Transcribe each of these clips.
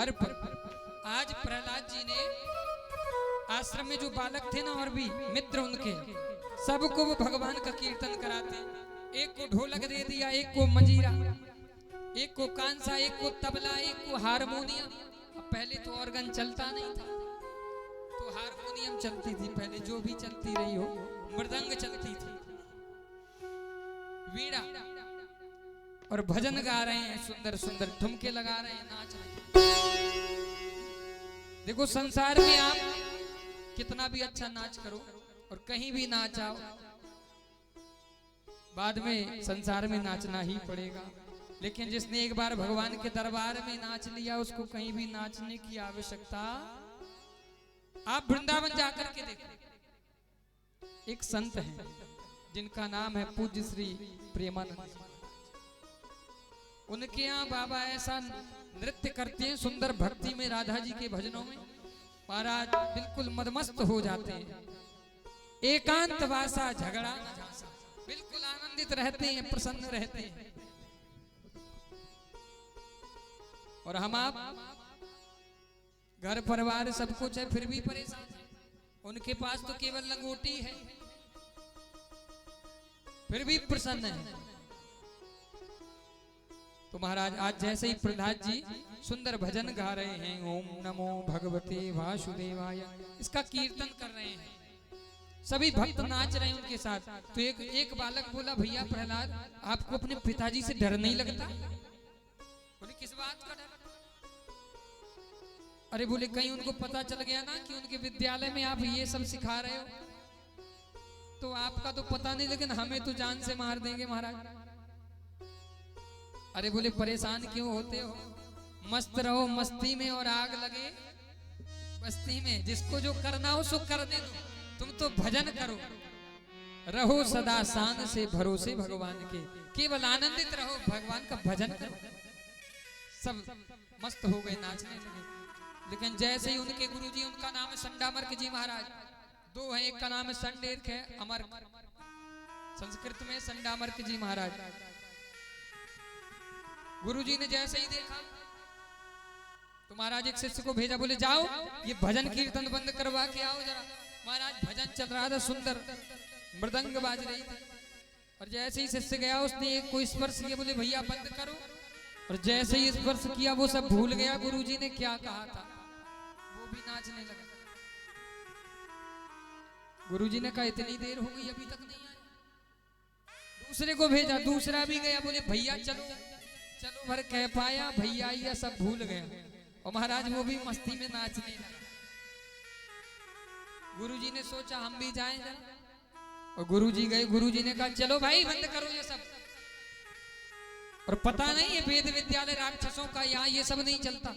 हर पर। आज प्रहलाद जी ने आश्रम में जो बालक थे ना और भी मित्र उनके, सबको वो भगवान का कीर्तन कराते। एक को ढोलक दे दिया, एक को मंजीरा, एक को कांसा, एक को तबला, एक को हारमोनियम। अब पहले तो ऑर्गन चलता नहीं था, तो हारमोनियम चलती थी पहले, जो भी चलती रही हो, मृदंग चलती थी, वीणा, और भजन गा रहे हैं, सुंदर सुंदर ठुमके लगा रहे हैं, नाच रहे हैं। देखो संसार में आप कितना भी अच्छा नाच करो और कहीं भी नाच आओ, बाद में संसार में नाचना ही पड़ेगा। लेकिन जिसने एक बार भगवान के दरबार में नाच लिया, उसको कहीं भी नाचने की आवश्यकता। आप वृंदावन जाकर के देखो, एक संत हैं जिनका नाम है पूज्य श्री प्रेमानंद। उनके यहाँ बाबा ऐसा नृत्य करते हैं सुंदर भक्ति में, राधा जी के भजनों में महाराज बिल्कुल मदमस्त हो जाते हैं। एकांत वासा झगड़ा न झांसा, बिल्कुल आनंदित रहते हैं, प्रसन्न रहते हैं। और हम आप घर परिवार सब कुछ है, फिर भी परेशान है। उनके पास तो केवल लंगोटी है, फिर भी प्रसन्न है। तो महाराज आज जैसे ही प्रहलाद जी सुंदर भजन गा रहे हैं, ओम नमो भगवते वासुदेवाय, इसका कीर्तन कर रहे हैं, सभी भक्त नाच रहे हैं उनके साथ। तो एक बालक बोला, भैया प्रहलाद, आपको अपने पिताजी से डर नहीं लगता? बोले किस बात का डर? अरे बोले कहीं उनको पता चल गया ना कि उनके विद्यालय में आप ये सब सिखा रहे हो, तो आपका तो पता नहीं, लेकिन हमें तो जान से मार देंगे महाराज। अरे बोले परेशान क्यों होते हो, मस्त रहो मस्ती में और आग लगे बस्ती में। जिसको जो करना हो सो करने दो, तुम तो भजन करो, रहो सदा शान से भरोसे भगवान के, केवल आनंदित रहो, भगवान का भजन करो। सब मस्त हो गए, नाचने लगे। लेकिन जैसे ही उनके गुरुजी, उनका नाम है संडामर्क जी महाराज, दो है, एक का नाम है संडेर्क है, अमर संस्कृत में संडामर्क जी महाराज। गुरुजी ने जैसे ही देखा तो महाराज एक शिष्य को भेजा, बोले जाओ ये भजन कीर्तन बंद करवा के आओ जरा। महाराज भजन चल रहा था, सुंदर मृदंग बाज रही थी, और जैसे ही शिष्य गया उसने एक को स्पर्श किया, बोले भैया बंद करो। और जैसे ही स्पर्श किया वो सब भूल गया गुरुजी ने क्या कहा था, वो भी नाचने लगा। गुरुजी ने कहा इतनी देर हो गई अभी तक नहीं आया। दूसरे को भेजा, दूसरा भी गया, बोले भैया चलो चलो भर कह पाया, भैया ये सब भूल गया। और महाराज वो भी मस्ती में नाचने लगा। गुरुजी ने सोचा हम भी जाएं जरा, और गुरुजी गए। गुरुजी ने कहा चलो भाई बंद करो ये सब। और पता नहीं है वेद विद्यालय राक्षसों का, यहाँ ये सब नहीं चलता।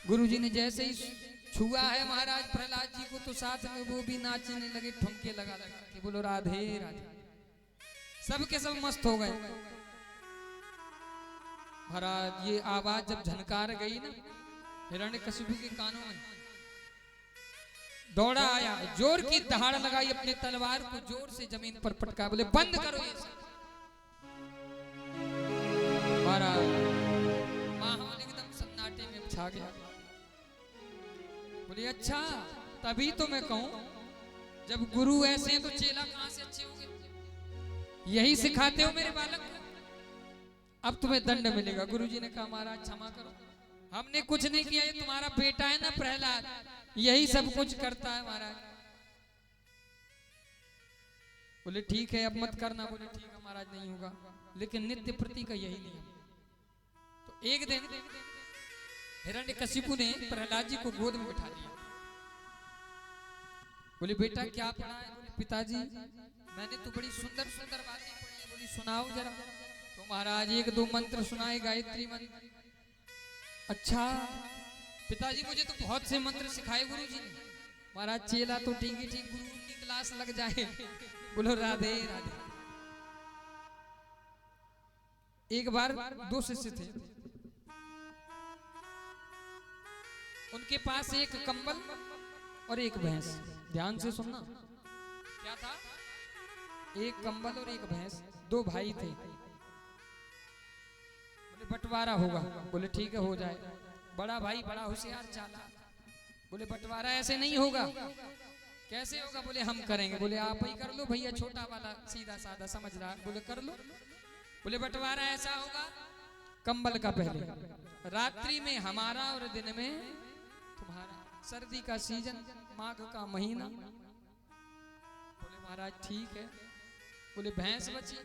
गुरुजी ने जैसे ही छुआ है महाराज प्रहलाद जी को, तो साथ में वो भी नाचने लगे, ठुमके लगा लगा के, बोलो राधे राधे। सब के सब मस्त हो गए। महाराज ये आवाज जब झनकार गई ना हिरण्यकशिपु के कानों में, दौड़ा आया, जोर की दहाड़ लगाई, अपने तलवार को जोर से जमीन पर पटका, बोले बंद करो ये सब। महाराज माहौल एकदम सन्नाटे में छा गया। बोले अच्छा, तभी तो मैं कहूं जब गुरु ऐसे हैं तो चेला कहां से अच्छे होंगे। यही सिखाते हो मेरे बालक को, अब तुम्हें दंड मिलेगा। गुरुजी ने कहा महाराज क्षमा करो, हमने कुछ नहीं किया, ये तुम्हारा बेटा है ना प्रहलाद, यही सब कुछ करता है महाराज। बोले ठीक है अब मत करना। बोले ठीक है महाराज नहीं होगा, लेकिन नित्य प्रति का यही नियम। तो एक दिन हिरण्यकशिपु ने प्रहलाद जी को गोद में बिठा लिया। बोले बेटा क्या पढ़ा है? बोले पिताजी मैंने तो बड़ी सुंदर सुंदर बातें पढ़ी है। बोली सुनाओ जरा। तो महाराज एक दो मंत्र सुनाए, गायत्री मंत्र। अच्छा पिताजी मुझे तो बहुत से मंत्र सिखाए गुरुजी ने। महाराज चेला तो ठीक ही ठीक, गुरु की क्लास लग जाए। बोलो राधे राधे। एक बार दो शिष्य थे, उनके पास एक कंबल और एक भैंस। ध्यान से सुनना, क्या था? एक कंबल और एक भैंस, दो भाई थे। बोले बंटवारा होगा। बोले ठीक है हो जाए। बड़ा भाई बड़ा होशियार चालाक, बोले बंटवारा ऐसे नहीं होगा। कैसे होगा? बोले हम करेंगे। बोले आप ही कर लो भैया, छोटा वाला सीधा साधा समझदार, बोले कर लो। बोले बंटवारा ऐसा होगा, कंबल का पहले, रात्रि में हमारा और दिन में तुम्हारा। सर्दी का सीजन, माघ का महीना। बोले महाराज ठीक है। बोले भैंस बची,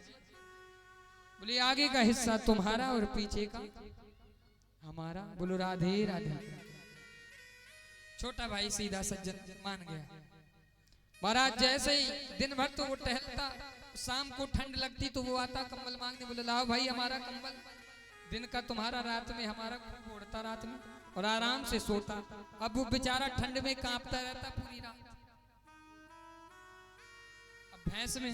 बोले आगे का हिस्सा तुम्हारा और पीछे का हमारा। बोलो राधे राधे। छोटा भाई सीधा सज्जन मान गया। महाराज जैसे ही दिन भर तो वो टहलता, शाम को ठंड लगती तो वो आता कंबल मांगने। बोले लाओ भाई हमारा कंबल, दिन का तुम्हारा, रात में हमारा। खूब ओढ़ता रात में और आराम से सोता। अब वो बेचारा ठंड में कांपता रहता पूरी रात। अब भैंस में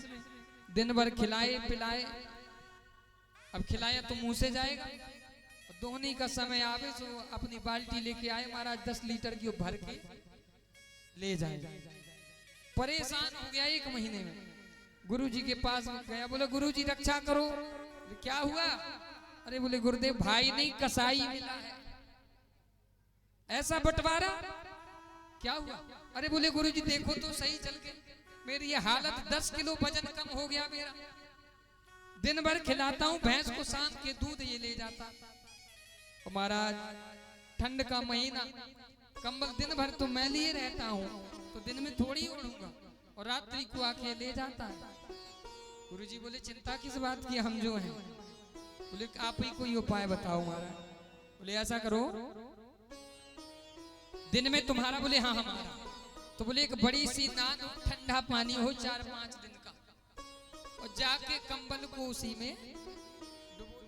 दिन भर खिलाए पिलाए, अब खिलाया तो मुंह से जाएगा। दोहनी का समय आवे तो अपनी बाल्टी लेके आए महाराज, 10 लीटर की भर के ले जाए। परेशान हो गया 1 महीने में। गुरुजी के पास गया, बोले गुरुजी रक्षा करो। क्या हुआ? अरे बोले गुरुदेव भाई नहीं कसाई मिला है। ऐसा बंटवारा क्या हुआ? अरे बोले गुरुजी देखो तो सही चल के, मेरी ये हालत 10 किलो वजन कम हो गया मेरा। दिन भर खिलाता हूँ भैंस को, शाम के दूध ये ले जाता। महाराज ठंड का महीना, कंबल दिन भर तो मैं लिए रहता हूँ, तो दिन में थोड़ी ओढ़ूंगा, और रात्रि को आके ले जाता है। गुरुजी बोले चिंता किस बात की, हम जो हैं। बोले आप ही कोई उपाय बताओ महाराज। बोले ऐसा करो, दिन में तुम्हारा, बोले हाँ हमारा, तो बोले एक बड़ी सी नान ठंडा पानी हो 4-5 दिन का, और जाके कंबल को उसी में डुबो।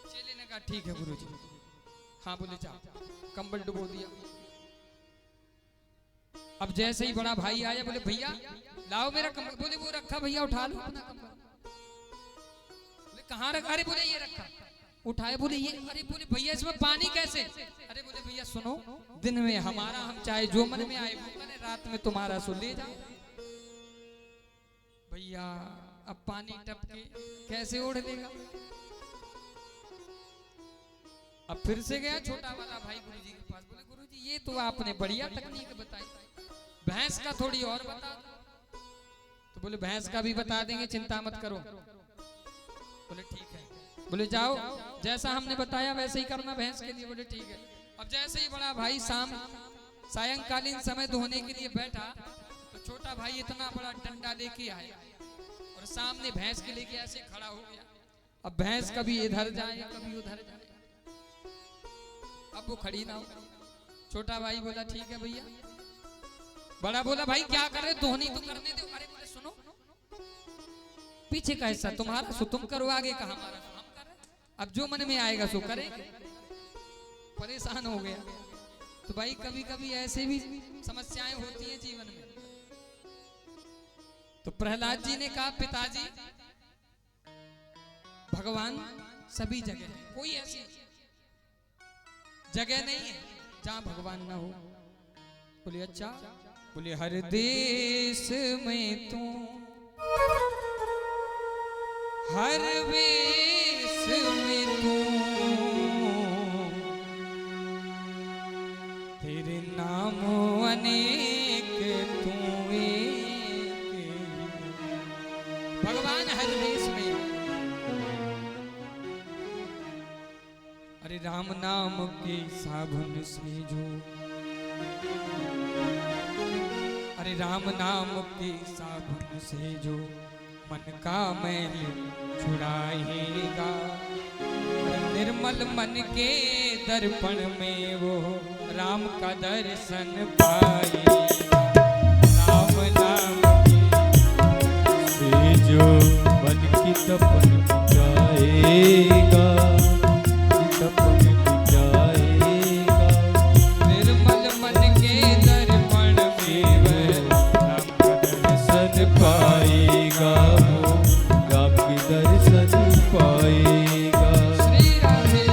चेले ने कहा ठीक है गुरुजी। हाँ बोले जाओ, कंबल डुबो दिया। अब जैसे ही बड़ा भाई आया, बोले भैया लाओ मेरा कंबल। बोले वो रखा भैया, उठा लो अपना कंबल। बोले कहाँ रखा? अरे बोले ये रखा। उठाए, बोले ये, अरे बोले भैया इसमें पानी कैसे? अरे बोले भैया सुनो, दिन में हमारा, हम चाहे जो मन में आए वो करें, रात में तुम्हारा सो ले जाओ। भैया अब पानी टपके कैसे ओढ़ लेगा? अब फिर से गया छोटा वाला भाई गुरुजी के पास। बोले गुरुजी ये तो आपने बढ़िया तकनीक बताई, भैंस का थोड़ी और बता दो। तो बोले भैंस का भी बता देंगे, चिंता मत करो। बोले ठीक है। बोले जाओ जैसा हमने बताया वैसे ही करना भैंस के लिए। बोले ठीक है। अब जैसे ही बड़ा भाई सायंकालीन समय धोने के लिए बैठा, तो छोटा भाई इतना बड़ा डंडा लेके आया और सामने भैंस के लेके ऐसे खड़ा हो गया। अब भैंस कभी इधर जाए कभी उधर जाए, अब वो खड़ी ना हो। छोटा भाई बोला ठीक है भैया। बड़ा बोला भाई क्या कर रहे, धोनी तो करने दो। अरे बोले सुनो, पीछे का हिस्सा तुम्हारा सो तुम करो, आगे का हमारा सो हम कर रहे, अब जो मन में आएगा सो करेंगे। परेशान हो गया। तो भाई कभी कभी ऐसे भी समस्याएं होती हैं जीवन में। तो प्रहलाद जी ने कहा पिताजी भगवान सभी जगह है, कोई ऐसी जगह नहीं है जहां भगवान ना हो। बोले अच्छा? बोले हर देश में तू, हर वेश में तू, तेरे नाम अनेक तू एक। भगवान हर देश में। अरे राम नाम के साबुन से जो, अरे राम नाम के साबुन से जो मन का मैल छुड़ाएगा, निर्मल मन के दर्पण में वो राम का दर्शन पाएगा। राम नाम के से जो मन की तपन जाएगा, तपन जाएगा, निर्मल मन के दर्पण में वह राम का दर्शन पाएगा, राम की दर्शन पाएगा। श्री राधे।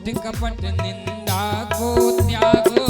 झूठ कपट निंदा को त्यागो